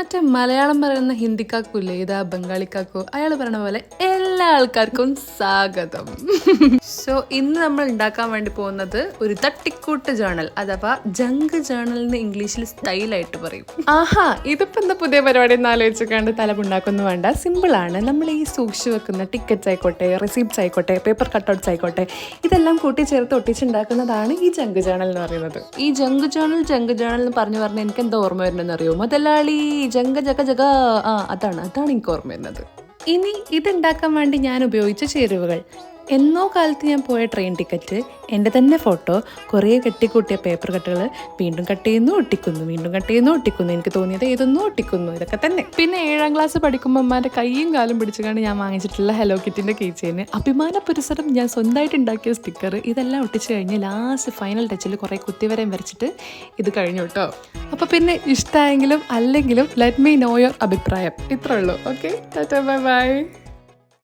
മറ്റേ മലയാളം പറയുന്ന ഹിന്ദിക്കാക്കൂല്ലേ, ഇതാ ബംഗാളിക്കാക്കോ, അയാൾ പറയണ പോലെ എല്ലാ ആൾക്കാർക്കും സ്വാഗതം. സോ ഇന്ന് നമ്മൾ ഉണ്ടാക്കാൻ വേണ്ടി പോകുന്നത് ഒരു തട്ടിക്കൂട്ട് ജേണൽ, അഥവാ ജങ്ക് ജേണൽ എന്ന് ഇംഗ്ലീഷിൽ സ്റ്റൈലായിട്ട് പറയും. ആഹാ, ഇതിപ്പോ എന്താ പുതിയ പരിപാടി എന്ന് ആലോചിച്ചുകൊണ്ട് തലമുണ്ടാക്കൊന്നും വേണ്ട. സിമ്പിളാണ്. നമ്മൾ ഈ സൂക്ഷിച്ചു വെക്കുന്ന ടിക്കറ്റ്സ് ആയിക്കോട്ടെ, റെസിപ്റ്റ്സ് ആയിക്കോട്ടെ, പേപ്പർ കട്ടൗട്ട്സ് ആയിക്കോട്ടെ, ഇതെല്ലാം കൂട്ടി ചേർത്ത് ഒട്ടിച്ചുണ്ടാക്കുന്നതാണ് ഈ ജങ്ക് ജേണൽ എന്ന് പറയുന്നത്. ഈ ജങ്ക് ജേണൽ എന്ന് പറഞ്ഞു എനിക്ക് എന്താ ഓർമ്മ വരുന്നതെന്ന് അറിയോ? മുതലാളി ജങ്ക ജഗ ജഗ, അതാണ് എനിക്ക് ഓർമ്മ വരുന്നത്. ഇനി ഇതുണ്ടാക്കാൻ വേണ്ടി ഞാൻ ഉപയോഗിച്ച ചേരുവകൾ: എന്നോ കാലത്ത് ഞാൻ പോയ ട്രെയിൻ ടിക്കറ്റ്, എൻ്റെ തന്നെ ഫോട്ടോ, കുറേ കെട്ടിക്കൂട്ടിയ പേപ്പർ കട്ടുകൾ, വീണ്ടും കട്ട് ചെയ്യുന്നു ഒട്ടിക്കുന്നു, വീണ്ടും കട്ട് ചെയ്യുന്നു ഒട്ടിക്കുന്നു, എനിക്ക് തോന്നിയത് ഏതൊന്നും ഒട്ടിക്കുന്നു, ഇതൊക്കെ തന്നെ. പിന്നെ 7ാം ക്ലാസ് പഠിക്കുമ്പോൾ അമ്മമാരുടെ കൈയും കാലും പിടിച്ചുകൊണ്ട് ഞാൻ വാങ്ങിച്ചിട്ടുള്ള ഹലോ കിറ്റിൻ്റെ കീ ചെയിന്, അഭിമാന പുരസരം ഞാൻ സ്വന്തമായിട്ട് ഉണ്ടാക്കിയ സ്റ്റിക്കർ, ഇതെല്ലാം ഒട്ടിച്ച് കഴിഞ്ഞ് ലാസ്റ്റ് ഫൈനൽ ടച്ചിൽ കുറേ കുത്തിവരയും വരച്ചിട്ട് ഇത് കഴിഞ്ഞു കേട്ടോ. അപ്പോൾ പിന്നെ ഇഷ്ടമായെങ്കിലും അല്ലെങ്കിലും ലെറ്റ് മീ നോ യുവർ അഭിപ്രായം. ഇത്രേ ഉള്ളൂ. Okay, Tata, bye bye.